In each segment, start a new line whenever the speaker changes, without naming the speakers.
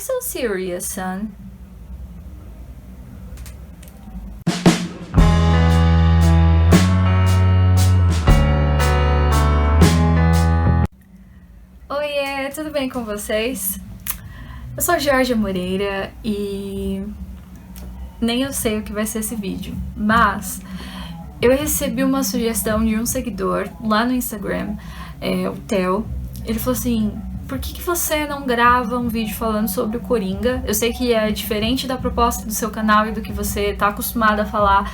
so serious, son? Oiê, tudo bem com vocês? Eu sou Georgia Moreira e nem eu sei o que vai ser esse vídeo, mas eu recebi uma sugestão de um seguidor lá no Instagram, o Theo. Ele falou assim: por que você não grava um vídeo falando sobre o Coringa? Eu sei que é diferente da proposta do seu canal e do que você tá acostumado a falar,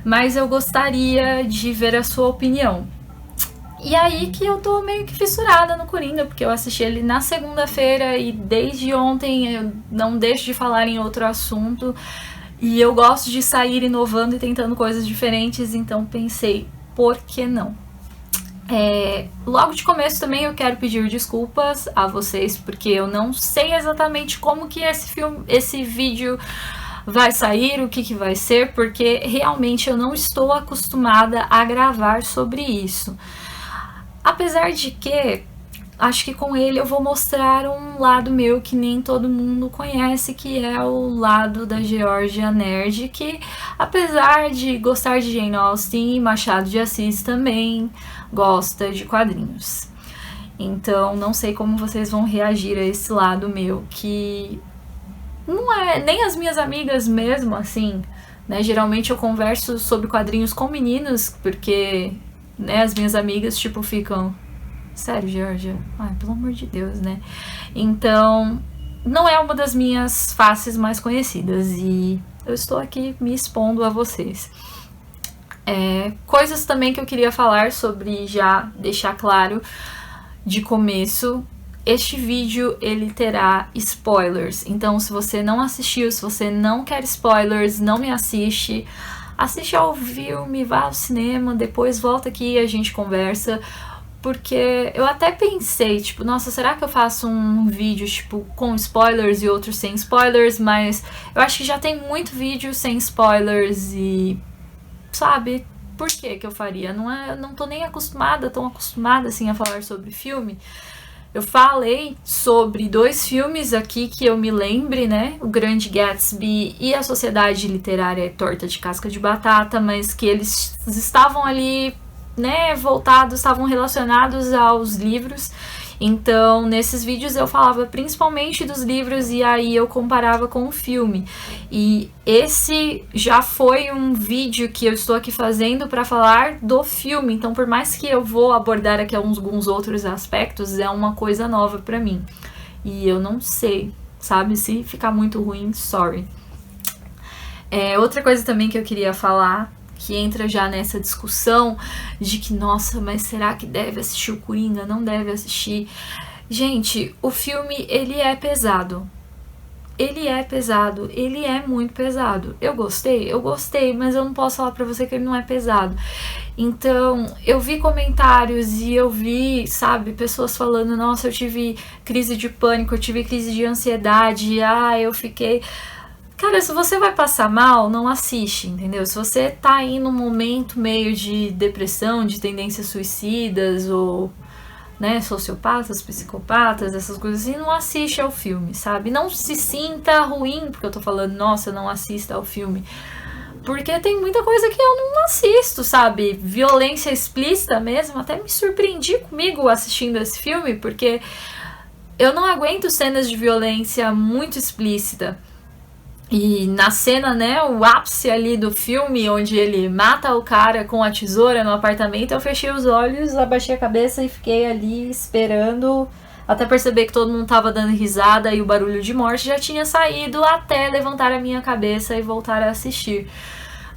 mas eu gostaria de ver a sua opinião. E aí que eu tô meio que fissurada no Coringa, porque eu assisti ele na segunda-feira e desde ontem eu não deixo de falar em outro assunto. E eu gosto de sair inovando e tentando coisas diferentes, então pensei, por que não? Logo de começo também eu quero pedir desculpas a vocês, porque eu não sei exatamente como que esse vídeo vai sair, o que vai ser, porque realmente eu não estou acostumada a gravar sobre isso. Apesar de que, acho que com ele eu vou mostrar um lado meu que nem todo mundo conhece, que é o lado da Georgia Nerd, que apesar de gostar de Jane Austen e Machado de Assis, também gosta de quadrinhos. Então não sei como vocês vão reagir a esse lado meu, que não é nem as minhas amigas mesmo, assim, né? Geralmente eu converso sobre quadrinhos com meninos, porque, né, as minhas amigas, tipo, ficam... Sério, Georgia? Ai, pelo amor de Deus, né? Então, não é uma das minhas faces mais conhecidas e eu estou aqui me expondo a vocês. Coisas também que eu queria falar sobre, já deixar claro de começo. Este vídeo, ele terá spoilers. Então, se você não assistiu, se você não quer spoilers, não me assiste. Assiste ao filme, vá ao cinema, depois volta aqui e a gente conversa. Porque eu até pensei, tipo, nossa, será que eu faço um vídeo, tipo, com spoilers e outro sem spoilers? Mas eu acho que já tem muito vídeo sem spoilers e, sabe, por que eu faria? Não tô nem tão acostumada, assim, a falar sobre filme. Eu falei sobre 2 filmes aqui que eu me lembre, né? O Grande Gatsby e a Sociedade Literária Torta de Casca de Batata, mas que eles estavam ali, né, estavam relacionados aos livros. Então, nesses vídeos eu falava principalmente dos livros e aí eu comparava com o filme. E esse já foi um vídeo que eu estou aqui fazendo para falar do filme. Então, por mais que eu vou abordar aqui alguns outros aspectos, é uma coisa nova para mim. E eu não sei, sabe, se ficar muito ruim, sorry. Outra coisa também que eu queria falar, que entra já nessa discussão de que, nossa, mas será que deve assistir o Coringa? Não deve assistir. Gente, o filme, ele é pesado. Ele é muito pesado. Eu gostei, mas eu não posso falar pra você que ele não é pesado. Então, eu vi comentários e eu vi, sabe, pessoas falando, nossa, eu tive crise de pânico, eu tive crise de ansiedade, eu fiquei... Cara, se você vai passar mal, não assiste, entendeu? Se você tá aí num momento meio de depressão, de tendências suicidas ou, né, sociopatas, psicopatas, essas coisas assim, não assiste ao filme, sabe? Não se sinta ruim porque eu tô falando, nossa, não assista ao filme. Porque tem muita coisa que eu não assisto, sabe? Violência explícita mesmo, até me surpreendi comigo assistindo esse filme, porque eu não aguento cenas de violência muito explícita. E na cena, né, o ápice ali do filme, onde ele mata o cara com a tesoura no apartamento, eu fechei os olhos, abaixei a cabeça e fiquei ali esperando até perceber que todo mundo tava dando risada e o barulho de morte já tinha saído, até levantar a minha cabeça e voltar a assistir.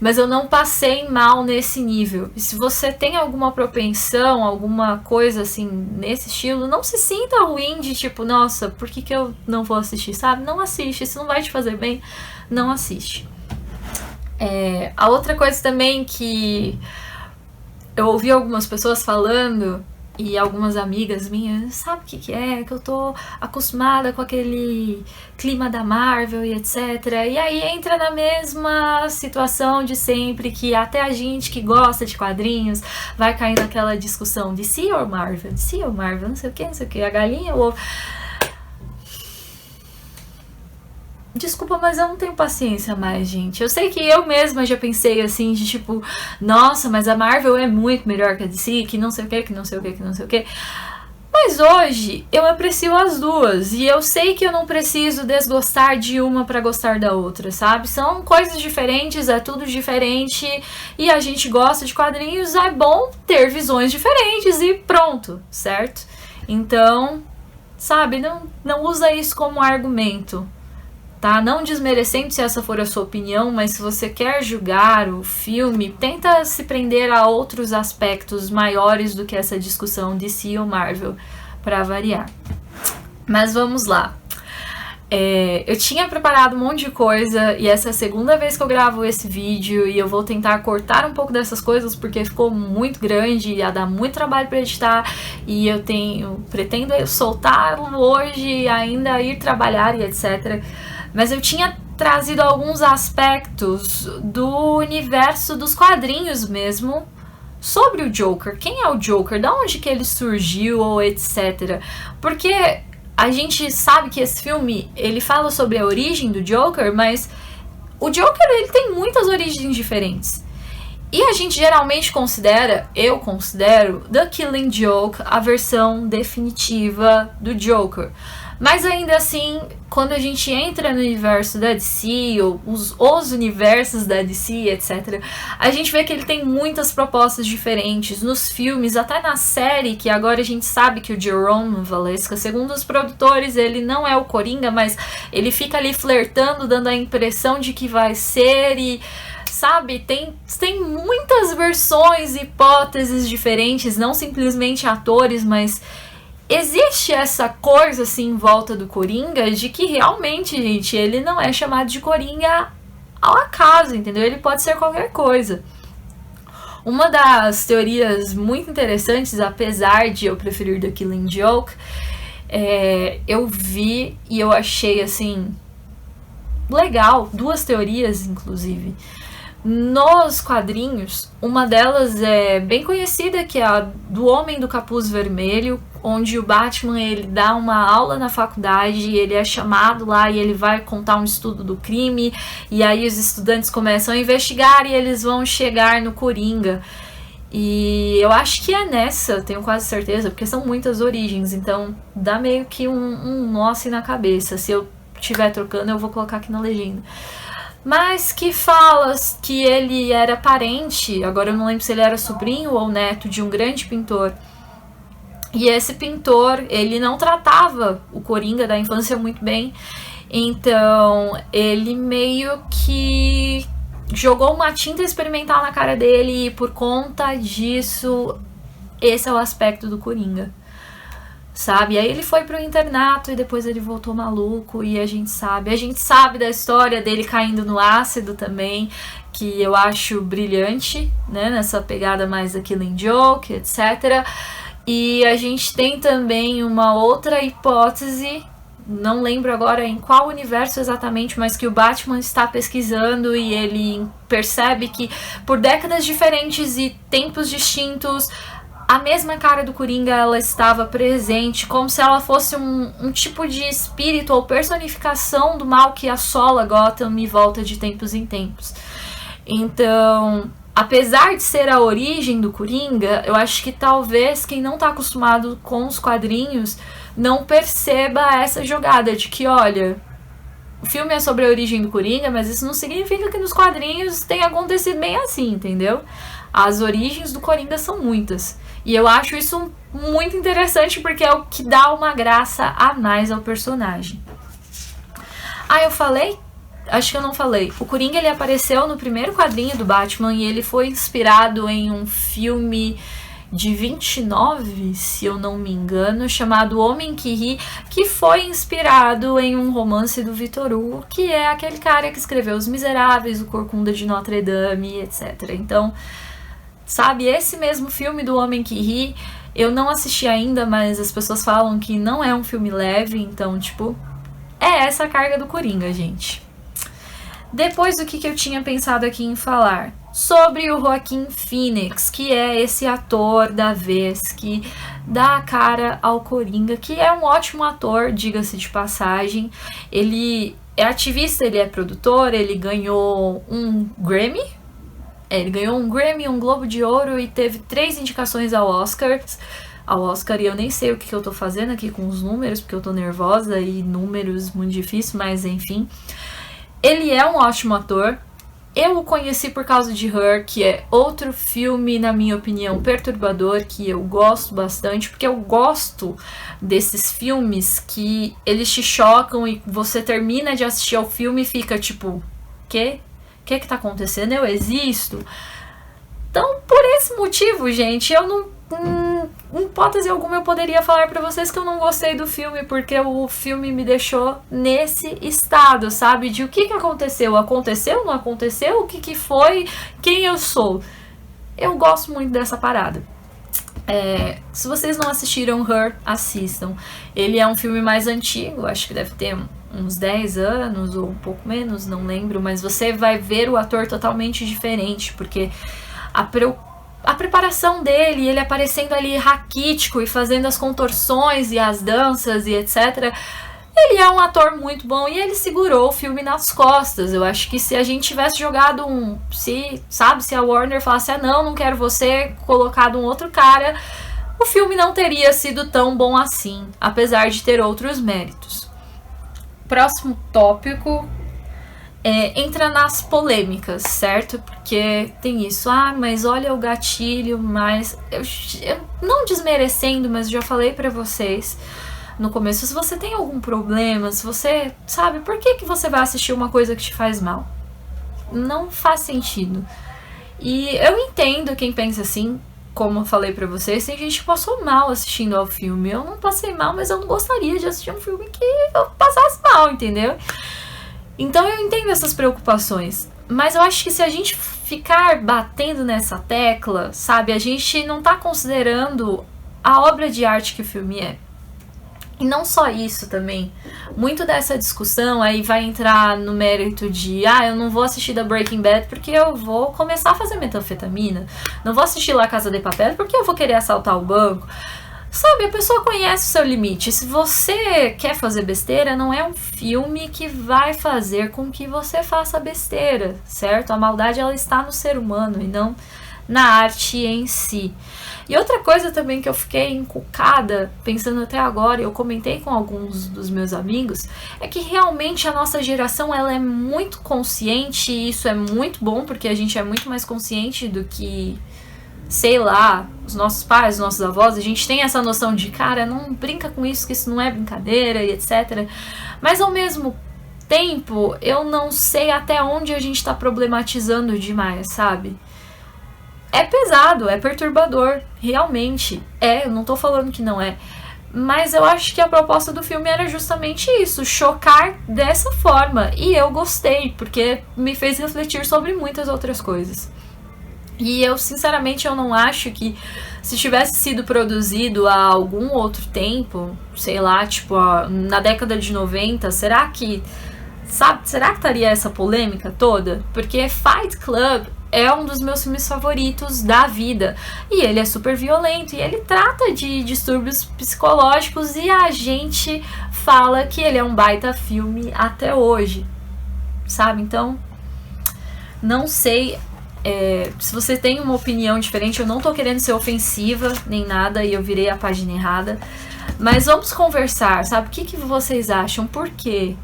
Mas eu não passei mal nesse nível. E se você tem alguma propensão, alguma coisa assim nesse estilo, não se sinta ruim de tipo, nossa, por que eu não vou assistir, sabe? Não assiste, se não vai te fazer bem, não assiste. A outra coisa também que eu ouvi algumas pessoas falando, e algumas amigas minhas, sabe o que é? Que eu tô acostumada com aquele clima da Marvel e etc. E aí entra na mesma situação de sempre, que até a gente que gosta de quadrinhos vai cair naquela discussão de DC ou Marvel, não sei o que, a galinha ou ovo. Desculpa, mas eu não tenho paciência mais, gente. Eu sei que eu mesma já pensei assim, de tipo, nossa, mas a Marvel é muito melhor que a DC, que não sei o que, que não sei o que, que não sei o que. Mas hoje eu aprecio as duas e eu sei que eu não preciso desgostar de uma pra gostar da outra, sabe? São coisas diferentes, é tudo diferente e a gente gosta de quadrinhos, é bom ter visões diferentes e pronto, certo? Então, sabe, não usa isso como argumento. Tá? Não desmerecendo se essa for a sua opinião, mas se você quer julgar o filme, tenta se prender a outros aspectos maiores do que essa discussão de DC ou Marvel, para variar. Mas vamos lá. Eu tinha preparado um monte de coisa e essa é a segunda vez que eu gravo esse vídeo e eu vou tentar cortar um pouco dessas coisas porque ficou muito grande e ia dar muito trabalho para editar e eu pretendo soltá-lo hoje e ainda ir trabalhar e etc. Mas eu tinha trazido alguns aspectos do universo dos quadrinhos mesmo sobre o Joker. Quem é o Joker? Da onde que ele surgiu ou etc. Porque a gente sabe que esse filme, ele fala sobre a origem do Joker, mas o Joker, ele tem muitas origens diferentes. E a gente geralmente eu considero The Killing Joke a versão definitiva do Joker. Mas ainda assim, quando a gente entra no universo da DC, ou os universos da DC, etc., a gente vê que ele tem muitas propostas diferentes nos filmes, até na série, que agora a gente sabe que o Jerome Valesca, segundo os produtores, ele não é o Coringa, mas ele fica ali flertando, dando a impressão de que vai ser e... Sabe, tem muitas versões, hipóteses diferentes, não simplesmente atores, mas existe essa coisa assim em volta do Coringa de que realmente, gente, ele não é chamado de Coringa ao acaso, entendeu? Ele pode ser qualquer coisa. Uma das teorias muito interessantes, apesar de eu preferir The Killing Joke, eu vi e eu achei assim legal, duas teorias inclusive. Nos quadrinhos, uma delas é bem conhecida, que é a do Homem do Capuz Vermelho, onde o Batman ele dá uma aula na faculdade, ele é chamado lá e ele vai contar um estudo do crime, e aí os estudantes começam a investigar e eles vão chegar no Coringa. E eu acho que é nessa, tenho quase certeza, porque são muitas origens, então dá meio que um nó assim na cabeça. Se eu estiver trocando, eu vou colocar aqui na legenda. Mas que fala que ele era parente, agora eu não lembro se ele era sobrinho ou neto de um grande pintor. E esse pintor, ele não tratava o Coringa da infância muito bem, então ele meio que jogou uma tinta experimental na cara dele e por conta disso, esse é o aspecto do Coringa. Sabe? Aí ele foi pro internato e depois ele voltou maluco e a gente sabe da história dele caindo no ácido também, que eu acho brilhante, né? Nessa pegada mais da Killing Joke, etc. E a gente tem também uma outra hipótese, não lembro agora em qual universo exatamente, mas que o Batman está pesquisando e ele percebe que por décadas diferentes e tempos distintos, a mesma cara do Coringa ela estava presente, como se ela fosse um tipo de espírito ou personificação do mal que assola Gotham e volta de tempos em tempos. Então, apesar de ser a origem do Coringa, eu acho que talvez quem não está acostumado com os quadrinhos não perceba essa jogada de que, olha, o filme é sobre a origem do Coringa, mas isso não significa que nos quadrinhos tenha acontecido bem assim, entendeu? As origens do Coringa são muitas. E eu acho isso muito interessante porque é o que dá uma graça a mais ao personagem. Eu falei? Acho que eu não falei. O Coringa ele apareceu no primeiro quadrinho do Batman e ele foi inspirado em um filme de 29, se eu não me engano, chamado Homem que Ri, que foi inspirado em um romance do Victor Hugo, que é aquele cara que escreveu Os Miseráveis, O Corcunda de Notre Dame, etc. Então, sabe, esse mesmo filme do Homem que Ri, eu não assisti ainda, mas as pessoas falam que não é um filme leve, então, tipo, é essa a carga do Coringa, gente. Depois do que eu tinha pensado aqui em falar? Sobre o Joaquin Phoenix, que é esse ator da vez, que dá a cara ao Coringa, que é um ótimo ator, diga-se de passagem. Ele é ativista, ele é produtor, ele ganhou um Grammy. Ele ganhou um Grammy, um Globo de Ouro e teve 3 indicações ao Oscar. E eu nem sei o que eu tô fazendo aqui com os números, porque eu tô nervosa e números muito difícil, mas enfim. Ele é um ótimo ator. Eu o conheci por causa de Her, que é outro filme, na minha opinião, perturbador, que eu gosto bastante, porque eu gosto desses filmes que eles te chocam e você termina de assistir ao filme e fica tipo, quê? O que tá acontecendo? Eu existo? Então, por esse motivo, gente, eu não... Em hipótese alguma eu poderia falar pra vocês que eu não gostei do filme, porque o filme me deixou nesse estado, sabe? De o que aconteceu? Aconteceu? Não aconteceu? O que foi? Quem eu sou? Eu gosto muito dessa parada. Se vocês não assistiram Her, assistam. Ele é um filme mais antigo, acho que deve ter uns 10 anos ou um pouco menos, não lembro, mas você vai ver o ator totalmente diferente, porque a preparação dele, ele aparecendo ali raquítico e fazendo as contorções e as danças e etc. Ele é um ator muito bom e ele segurou o filme nas costas. Eu acho que se a gente tivesse jogado se a Warner falasse, não quero você, colocado um outro cara, o filme não teria sido tão bom assim, apesar de ter outros méritos. Próximo tópico entra nas polêmicas, certo? Porque tem isso, mas olha o gatilho, mas eu não desmerecendo, mas já falei pra vocês no começo, se você tem algum problema, se você sabe, por que você vai assistir uma coisa que te faz mal? Não faz sentido. E eu entendo quem pensa assim, como eu falei pra vocês, tem gente que passou mal assistindo ao filme. Eu não passei mal, mas eu não gostaria de assistir um filme que eu passasse mal, entendeu? Então eu entendo essas preocupações, mas eu acho que se a gente ficar batendo nessa tecla, sabe, a gente não tá considerando a obra de arte que o filme é. E não só isso também, muito dessa discussão aí vai entrar no mérito de eu não vou assistir da Breaking Bad porque eu vou começar a fazer metanfetamina, não vou assistir La Casa de Papel porque eu vou querer assaltar o banco. Sabe, a pessoa conhece o seu limite. Se você quer fazer besteira, não é um filme que vai fazer com que você faça besteira, certo? A maldade, ela está no ser humano e não na arte em si. E outra coisa também que eu fiquei encucada, pensando até agora, eu comentei com alguns dos meus amigos, é que realmente a nossa geração, ela é muito consciente, e isso é muito bom, porque a gente é muito mais consciente do que... sei lá, os nossos pais, os nossos avós, a gente tem essa noção de, cara, não brinca com isso, que isso não é brincadeira e etc. Mas ao mesmo tempo, eu não sei até onde a gente tá problematizando demais, sabe? É pesado, é perturbador, realmente. Eu não tô falando que não é. Mas eu acho que a proposta do filme era justamente isso, chocar dessa forma. E eu gostei, porque me fez refletir sobre muitas outras coisas. E eu, sinceramente, eu não acho que se tivesse sido produzido há algum outro tempo, sei lá, tipo, na década de 90, será que estaria essa polêmica toda? Porque Fight Club é um dos meus filmes favoritos da vida. E ele é super violento, e ele trata de distúrbios psicológicos, e a gente fala que ele é um baita filme até hoje, sabe? Então, não sei... se você tem uma opinião diferente, eu não tô querendo ser ofensiva nem nada, e eu virei a página errada, mas vamos conversar, sabe? O que vocês acham? Por quê?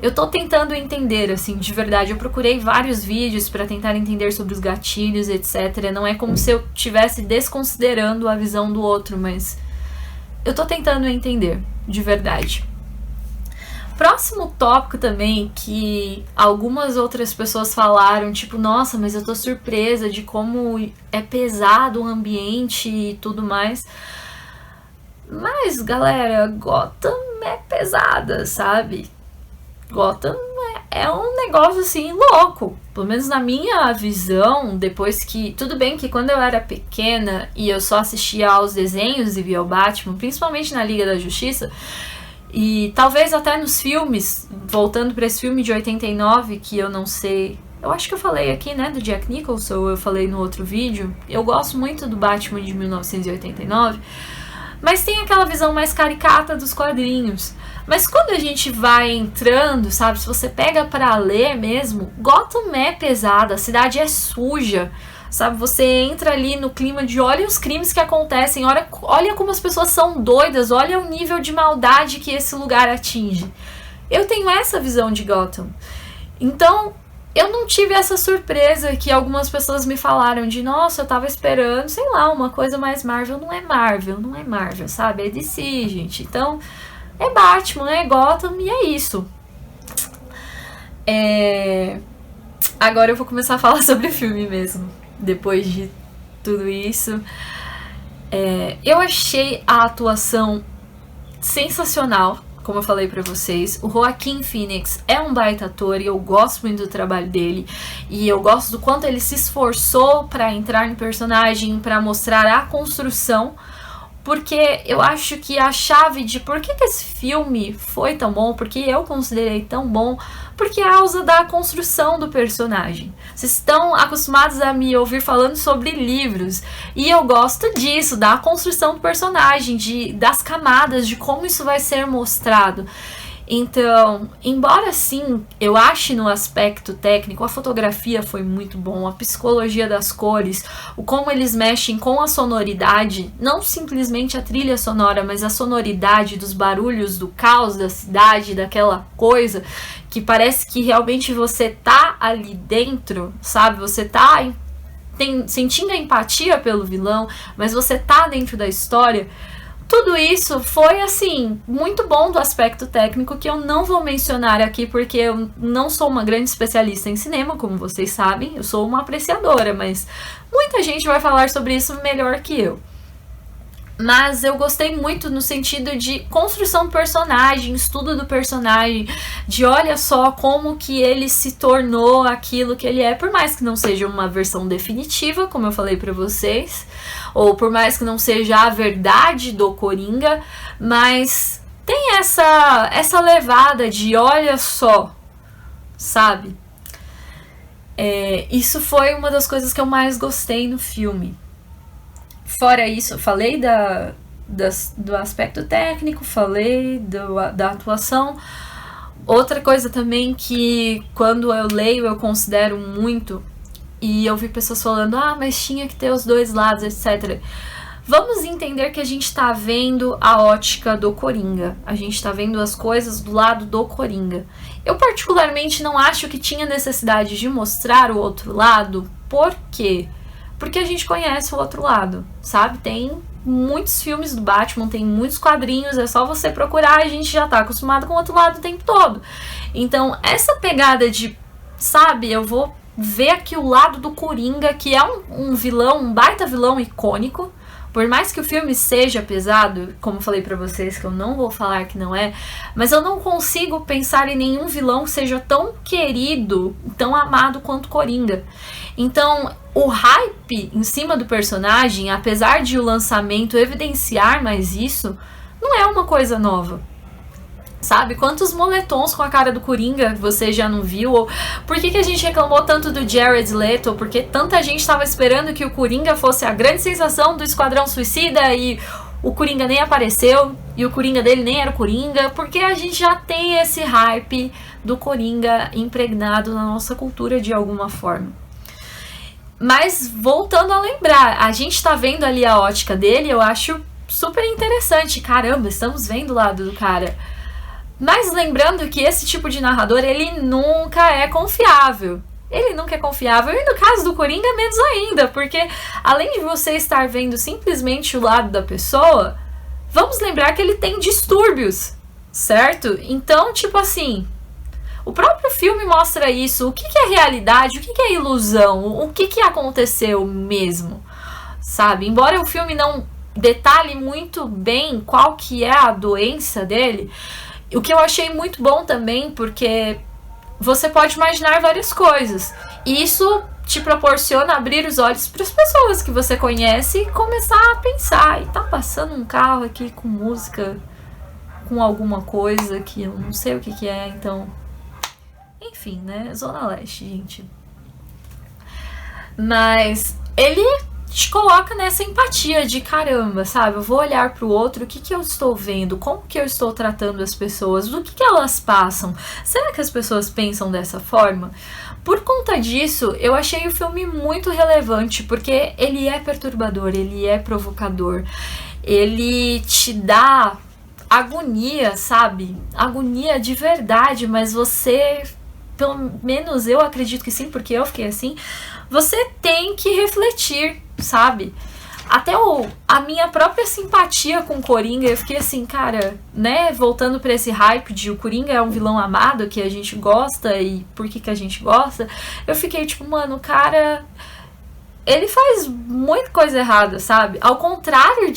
Eu tô tentando entender, assim, de verdade. Eu procurei vários vídeos pra tentar entender sobre os gatilhos, etc. Não é como se eu estivesse desconsiderando a visão do outro, mas eu tô tentando entender, de verdade. Próximo tópico também, que algumas outras pessoas falaram, tipo, nossa, mas eu tô surpresa de como é pesado o ambiente e tudo mais. Mas, galera, Gotham é pesada, sabe? Gotham é um negócio, assim, louco. Pelo menos na minha visão, depois que... Tudo bem que quando eu era pequena e eu só assistia aos desenhos e via o Batman, principalmente na Liga da Justiça... E talvez até nos filmes, voltando para esse filme de 89, que eu não sei... Eu acho que eu falei aqui, né, do Jack Nicholson, eu falei no outro vídeo. Eu gosto muito do Batman de 1989, mas tem aquela visão mais caricata dos quadrinhos. Mas quando a gente vai entrando, sabe, se você pega pra ler mesmo, Gotham é pesada, a cidade é suja, sabe, você entra ali no clima de olha os crimes que acontecem, olha como as pessoas são doidas, olha o nível de maldade que esse lugar atinge. Eu tenho essa visão de Gotham. Então, eu não tive essa surpresa que algumas pessoas me falaram de, nossa, eu tava esperando, sei lá, uma coisa mais Marvel. Não é Marvel, sabe? É DC, gente. Então, é Batman, é Gotham e é isso. Agora eu vou começar a falar sobre o filme mesmo. Depois de tudo isso. Eu achei a atuação sensacional. Como eu falei pra vocês, o Joaquin Phoenix é um baita ator e eu gosto muito do trabalho dele. E eu gosto do quanto ele se esforçou pra entrar no personagem, pra mostrar a construção. Porque eu acho que a chave de por que esse filme foi tão bom, porque eu considerei tão bom, porque é a causa da construção do personagem. Vocês estão acostumados a me ouvir falando sobre livros, e eu gosto disso, da construção do personagem, das camadas, de como isso vai ser mostrado. Então, embora sim, eu ache no aspecto técnico, a fotografia foi muito bom, a psicologia das cores, o como eles mexem com a sonoridade, não simplesmente a trilha sonora, mas a sonoridade dos barulhos, do caos da cidade, daquela coisa que parece que realmente você tá ali dentro, sabe? Você tá sentindo a empatia pelo vilão, mas você tá dentro da história. Tudo isso foi, assim, muito bom do aspecto técnico, que eu não vou mencionar aqui, porque eu não sou uma grande especialista em cinema, como vocês sabem, eu sou uma apreciadora, mas muita gente vai falar sobre isso melhor que eu. Mas eu gostei muito no sentido de construção do personagem, estudo do personagem, de olha só como que ele se tornou aquilo que ele é, por mais que não seja uma versão definitiva, como eu falei pra vocês, ou por mais que não seja a verdade do Coringa, mas tem essa levada de olha só, sabe? Isso foi uma das coisas que eu mais gostei no filme. Fora isso, eu falei do aspecto técnico, falei da atuação. Outra coisa também que quando eu leio eu considero muito, e eu vi pessoas falando, mas tinha que ter os dois lados, etc. Vamos entender que a gente tá vendo a ótica do Coringa, a gente tá vendo as coisas do lado do Coringa. Eu particularmente não acho que tinha necessidade de mostrar o outro lado, por quê? Porque a gente conhece o outro lado, sabe? Tem muitos filmes do Batman, tem muitos quadrinhos, é só você procurar, a gente já tá acostumado com o outro lado o tempo todo. Então, essa pegada de, sabe, eu vou ver aqui o lado do Coringa, que é um vilão, um baita vilão icônico, por mais que o filme seja pesado, como eu falei pra vocês, que eu não vou falar que não é, mas eu não consigo pensar em nenhum vilão que seja tão querido, tão amado quanto Coringa. Então, o hype em cima do personagem, apesar de o lançamento evidenciar mais isso, não é uma coisa nova. Sabe? Quantos moletons com a cara do Coringa você já não viu? Ou por que a gente reclamou tanto do Jared Leto? Porque tanta gente estava esperando que o Coringa fosse a grande sensação do Esquadrão Suicida e o Coringa nem apareceu e o Coringa dele nem era o Coringa, porque a gente já tem esse hype do Coringa impregnado na nossa cultura de alguma forma. Mas voltando a lembrar, a gente tá vendo ali a ótica dele, eu acho super interessante. Caramba, estamos vendo o lado do cara. Mas lembrando que esse tipo de narrador, ele nunca é confiável. Ele nunca é confiável. E no caso do Coringa, menos ainda. Porque além de você estar vendo simplesmente o lado da pessoa, vamos lembrar que ele tem distúrbios, certo? Então, tipo assim, o próprio filme mostra isso. O que é realidade? O que é ilusão? O que aconteceu mesmo? Sabe? Embora o filme não detalhe muito bem qual que é a doença dele, o que eu achei muito bom também, porque você pode imaginar várias coisas. E isso te proporciona abrir os olhos para as pessoas que você conhece e começar a pensar. E tá passando um carro aqui com música, com alguma coisa que eu não sei o que é, então... Enfim, né? Zona Leste, gente. Mas ele te coloca nessa empatia de caramba, sabe? Eu vou olhar pro outro, o que que eu estou vendo? Como que eu estou tratando as pessoas? Do que elas passam? Será que as pessoas pensam dessa forma? Por conta disso, eu achei o filme muito relevante, porque ele é perturbador, ele é provocador, ele te dá agonia, sabe? Agonia de verdade, mas você, pelo menos eu acredito que sim, porque eu fiquei assim, você tem que refletir, sabe? Até a minha própria simpatia com o Coringa, eu fiquei assim, cara, né, voltando pra esse hype de o Coringa é um vilão amado, que a gente gosta, e por que a gente gosta, eu fiquei tipo, mano, o cara, ele faz muita coisa errada, sabe? Ao contrário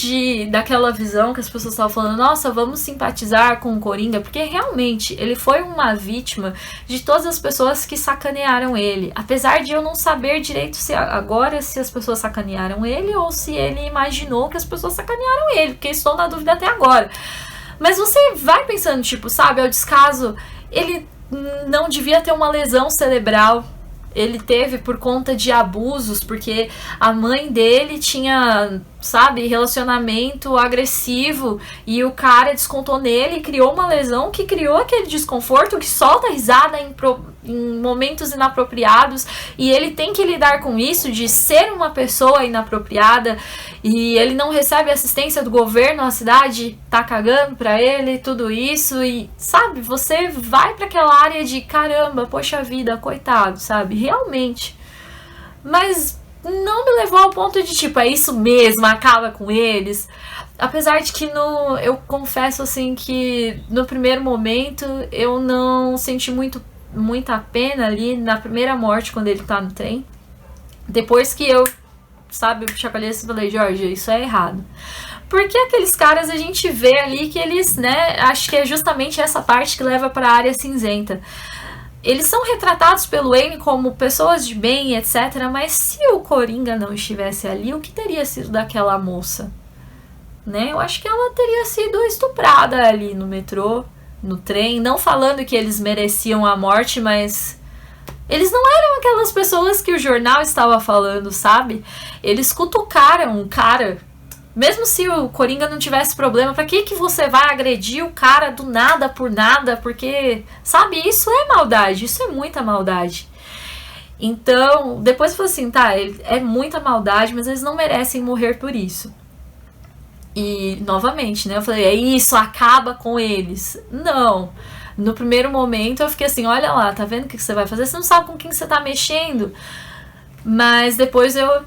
daquela visão que as pessoas estavam falando, nossa, vamos simpatizar com o Coringa, porque realmente ele foi uma vítima de todas as pessoas que sacanearam ele. Apesar de eu não saber direito se as pessoas sacanearam ele ou se ele imaginou que as pessoas sacanearam ele, porque estou na dúvida até agora. Mas você vai pensando, tipo, sabe, ao descaso, ele não devia ter uma lesão cerebral. Ele teve por conta de abusos, porque a mãe dele tinha, sabe, relacionamento agressivo e o cara descontou nele e criou uma lesão que criou aquele desconforto, que solta risada em momentos inapropriados, e ele tem que lidar com isso de ser uma pessoa inapropriada, e ele não recebe assistência do governo, a cidade tá cagando pra ele, tudo isso, e sabe, você vai pra aquela área de caramba, poxa vida, coitado, sabe, realmente. Mas não me levou ao ponto de tipo, é isso mesmo, acaba com eles. Apesar de que eu confesso assim que no primeiro momento eu não senti muita pena ali na primeira morte, quando ele tá no trem. Depois que eu, sabe, chacoalhei e falei, Jorge, isso é errado. Porque aqueles caras a gente vê ali que eles, né, acho que é justamente essa parte que leva pra área cinzenta. Eles são retratados pelo Wayne como pessoas de bem, etc. Mas se o Coringa não estivesse ali, o que teria sido daquela moça? Né? Eu acho que ela teria sido estuprada ali no metrô, no trem. Não falando que eles mereciam a morte, mas eles não eram aquelas pessoas que o jornal estava falando, sabe? Eles cutucaram o cara. Mesmo se o Coringa não tivesse problema, pra que você vai agredir o cara do nada por nada? Porque, sabe, isso é maldade, isso é muita maldade. Então, depois eu falei assim, tá, é muita maldade, mas eles não merecem morrer por isso. E, novamente, né, eu falei, é isso, acaba com eles. Não. No primeiro momento eu fiquei assim, olha lá, tá vendo o que você vai fazer? Você não sabe com quem você tá mexendo. Mas depois eu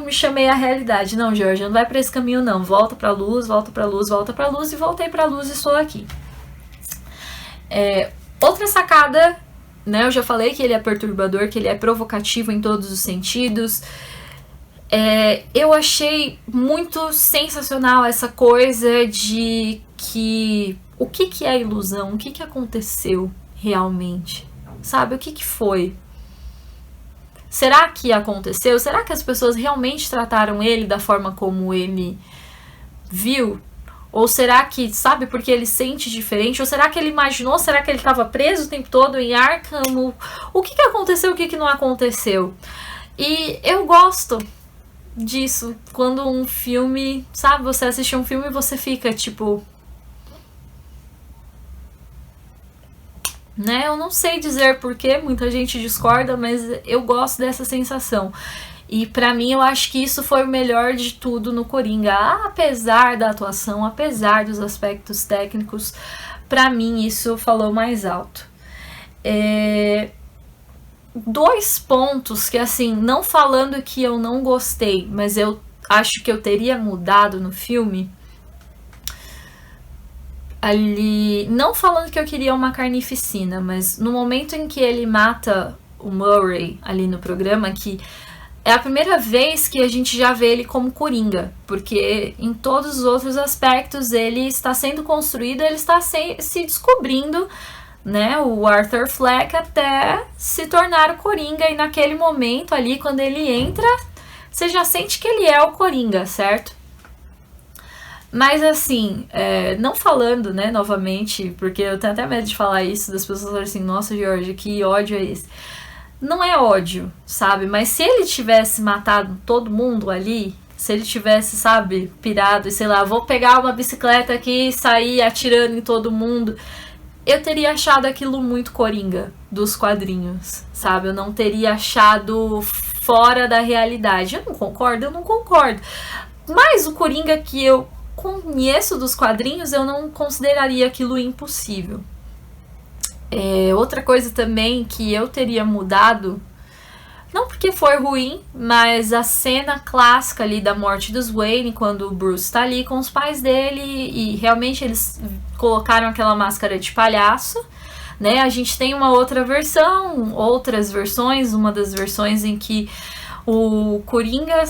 me chamei à realidade. Não, Jorge, não vai pra esse caminho não. Volta pra luz, volta pra luz, volta pra luz. E voltei pra luz e estou aqui. Outra sacada, né? Eu já falei que ele é perturbador, que ele é provocativo em todos os sentidos. Eu achei muito sensacional essa coisa de que... O que é ilusão? O que aconteceu realmente? Sabe? O que foi? Será que aconteceu? Será que as pessoas realmente trataram ele da forma como ele viu? Ou será que, sabe, porque ele sente diferente? Ou será que ele imaginou? Será que ele estava preso o tempo todo em Arkham? O que aconteceu? O que não aconteceu? E eu gosto disso. Quando um filme, sabe, você assiste um filme e você fica tipo... Né? Eu não sei dizer porquê, muita gente discorda, mas eu gosto dessa sensação. E pra mim eu acho que isso foi o melhor de tudo no Coringa. Apesar da atuação, apesar dos aspectos técnicos, pra mim isso falou mais alto. Dois pontos que, assim, não falando que eu não gostei, mas eu acho que eu teria mudado no filme... Ali, não falando que eu queria uma carnificina, mas no momento em que ele mata o Murray ali no programa, que é a primeira vez que a gente já vê ele como Coringa, porque em todos os outros aspectos ele está sendo construído, ele está se descobrindo, né, o Arthur Fleck, até se tornar o Coringa, e naquele momento ali, quando ele entra, você já sente que ele é o Coringa, certo? Mas assim, não falando, né, novamente, porque eu tenho até medo de falar isso, das pessoas falarem assim, nossa, Jorge, que ódio é esse? não é ódio, sabe? Mas se ele tivesse matado todo mundo ali, se ele tivesse, sabe, pirado e sei lá, vou pegar uma bicicleta aqui e sair atirando em todo mundo, eu teria achado aquilo muito Coringa dos quadrinhos, sabe? Eu não teria achado fora da realidade. Eu não concordo. Mas o Coringa que eu conheço dos quadrinhos, eu não consideraria aquilo impossível. Outra coisa também que eu teria mudado, não porque foi ruim, mas a cena clássica ali da morte dos Wayne, quando o Bruce tá ali com os pais dele e realmente eles colocaram aquela máscara de palhaço, né? A gente tem uma outra versão, outras versões, uma das versões em que o Coringa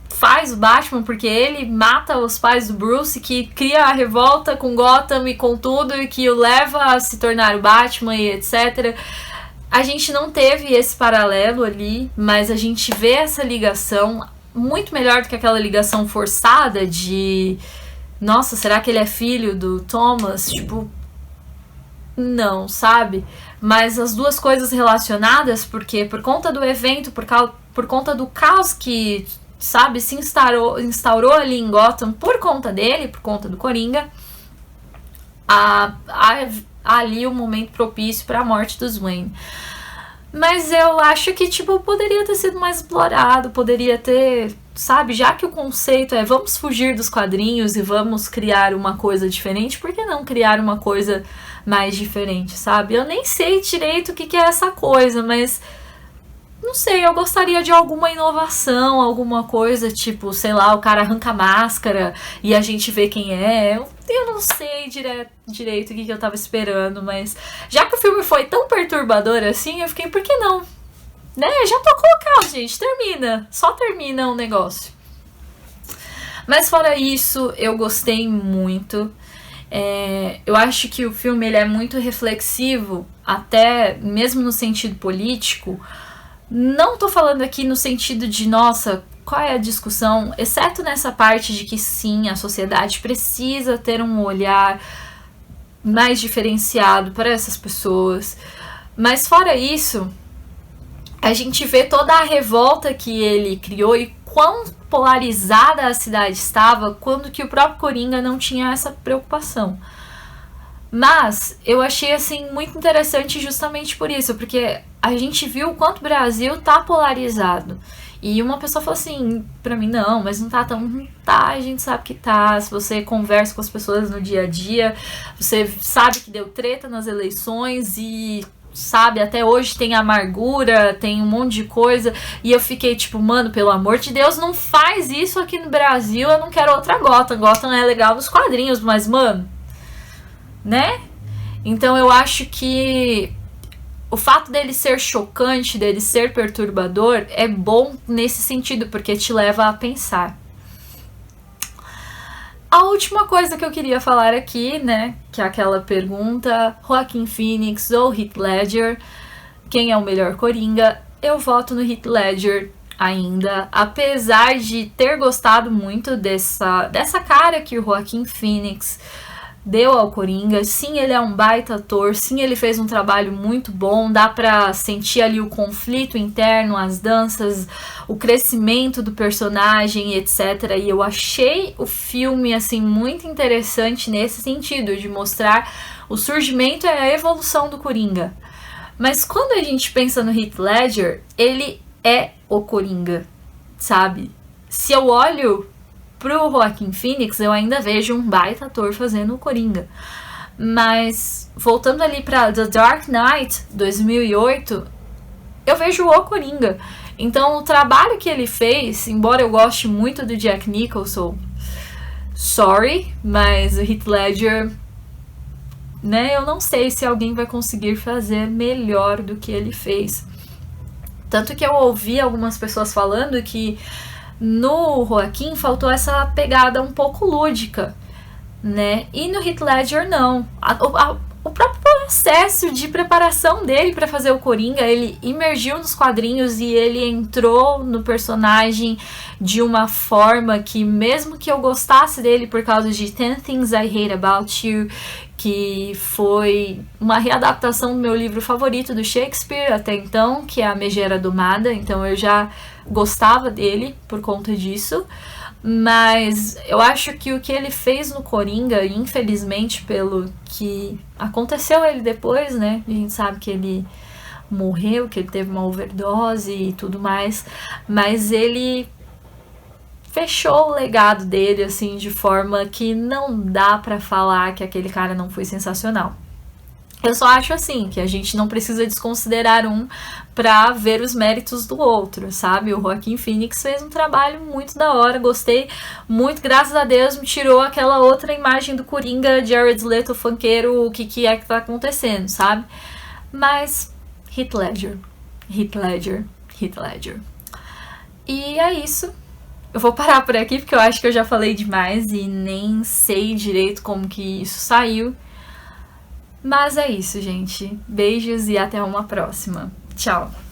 faz o Batman porque ele mata os pais do Bruce, que cria a revolta com Gotham e com tudo e que o leva a se tornar o Batman e etc. A gente não teve esse paralelo ali, mas a gente vê essa ligação muito melhor do que aquela ligação forçada de nossa, será que ele é filho do Thomas? Tipo, não, sabe? Mas as duas coisas relacionadas, porque por conta do evento, por conta do caos que, sabe, se instaurou ali em Gotham por conta dele, por conta do Coringa, ali o momento propício para a morte dos Wayne. Mas eu acho que, tipo, poderia ter sido mais explorado, poderia ter, sabe, já que o conceito é vamos fugir dos quadrinhos e vamos criar uma coisa diferente, por que não criar uma coisa mais diferente, sabe? Eu nem sei direito o que é essa coisa, mas não sei, eu gostaria de alguma inovação, alguma coisa, tipo, sei lá, o cara arranca a máscara e a gente vê quem é. Eu não sei direito o que eu tava esperando, mas já que o filme foi tão perturbador assim, eu fiquei, por que não? Né? Já tocou o carro, gente, termina. Só termina o negócio. Mas fora isso, eu gostei muito. Eu acho que o filme ele é muito reflexivo, até mesmo no sentido político. Não tô falando aqui no sentido de, nossa, qual é a discussão, exceto nessa parte de que sim, a sociedade precisa ter um olhar mais diferenciado para essas pessoas. Mas fora isso, a gente vê toda a revolta que ele criou e quão polarizada a cidade estava quando que o próprio Coringa não tinha essa preocupação. Mas eu achei assim muito interessante justamente por isso, porque a gente viu o quanto o Brasil tá polarizado. E uma pessoa falou assim pra mim, não, mas não tá tão... Tá, a gente sabe que tá. Se você conversa com as pessoas no dia a dia, você sabe que deu treta nas eleições e... sabe, até hoje tem amargura, tem um monte de coisa, e eu fiquei tipo, mano, pelo amor de Deus, não faz isso aqui no Brasil, eu não quero outra Gotham. Gotham é legal nos quadrinhos, mas, mano, né? Então eu acho que o fato dele ser chocante, dele ser perturbador, é bom nesse sentido, porque te leva a pensar. A última coisa que eu queria falar aqui, né, que é aquela pergunta, Joaquin Phoenix ou Heath Ledger, quem é o melhor Coringa? Eu voto no Heath Ledger ainda, apesar de ter gostado muito dessa cara que o Joaquin Phoenix deu ao Coringa. Sim, ele é um baita ator, sim, ele fez um trabalho muito bom, dá pra sentir ali o conflito interno, as danças, o crescimento do personagem, etc. E eu achei o filme, assim, muito interessante nesse sentido, de mostrar o surgimento e a evolução do Coringa. Mas quando a gente pensa no Heath Ledger, ele é o Coringa, sabe? Se eu olho pro Joaquin Phoenix, eu ainda vejo um baita ator fazendo o Coringa. Mas, voltando ali pra The Dark Knight, 2008, eu vejo o Coringa. Então, o trabalho que ele fez, embora eu goste muito do Jack Nicholson, sorry, mas o Heath Ledger, né, eu não sei se alguém vai conseguir fazer melhor do que ele fez. Tanto que eu ouvi algumas pessoas falando que no Joaquin faltou essa pegada um pouco lúdica, né? E no Heath Ledger não. o próprio processo de preparação dele para fazer o Coringa, ele imergiu nos quadrinhos e ele entrou no personagem de uma forma que, mesmo que eu gostasse dele por causa de 10 Things I Hate About You, que foi uma readaptação do meu livro favorito do Shakespeare até então, que é A Megera Domada, então eu já gostava dele por conta disso. Mas eu acho que o que ele fez no Coringa, infelizmente, pelo que aconteceu ele depois, né? A gente sabe que ele morreu, que ele teve uma overdose e tudo mais, mas ele fechou o legado dele, assim, de forma que não dá pra falar que aquele cara não foi sensacional. Eu só acho assim, que a gente não precisa desconsiderar um pra ver os méritos do outro, sabe? O Joaquin Phoenix fez um trabalho muito da hora, gostei muito, graças a Deus me tirou aquela outra imagem do Coringa, Jared Leto, funkeiro, o que é que tá acontecendo, sabe? Mas, Heath Ledger. E é isso. Eu vou parar por aqui, porque eu acho que eu já falei demais e nem sei direito como que isso saiu. Mas é isso, gente. Beijos e até uma próxima. Tchau!